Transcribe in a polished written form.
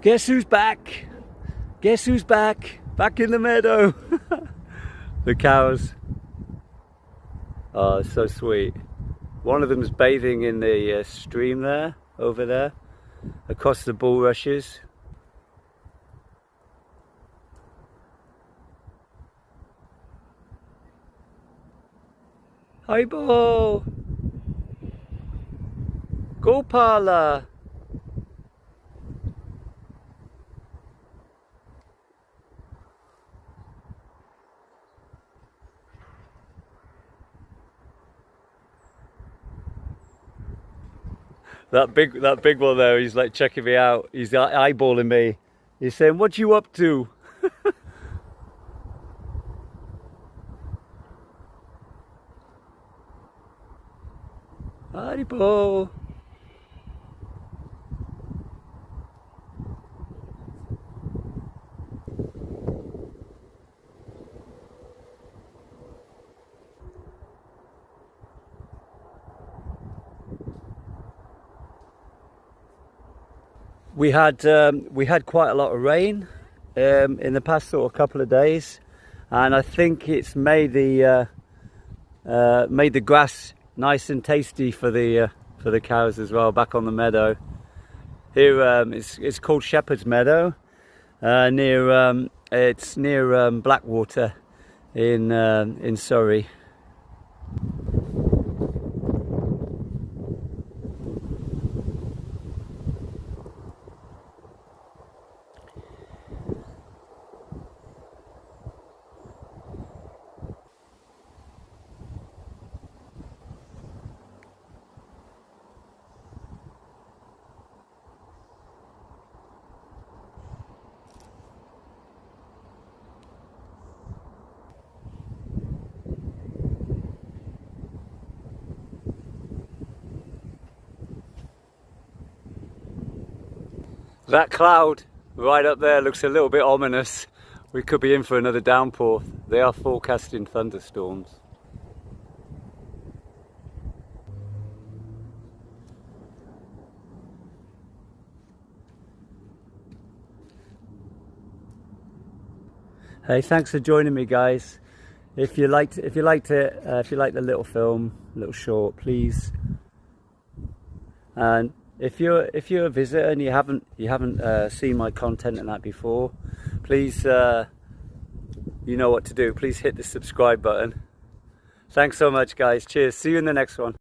Guess who's back? Guess who's back? Back in the meadow. The cows. Oh, it's so sweet. One of them's bathing in the stream there, over there, across the bulrushes. Hi, Bo. Gopala. That big one there, he's like checking me out. He's eyeballing me. He's saying, "What you up to?" Haribo. We had quite a lot of rain in the past sort of couple of days, and I think it's made the grass nice and tasty for the cows as well. Back on the meadow here, it's called Shepherd's Meadow. It's near Blackwater in Surrey. That cloud right up there looks a little bit ominous. We could be in for another downpour. They are forecasting thunderstorms. Hey, thanks for joining me, guys. If you liked the little film, little short, please. And if you're a visitor and you haven't seen my content and that before, please, you know what to do. Please hit the subscribe button. Thanks so much, guys. Cheers. See you in the next one.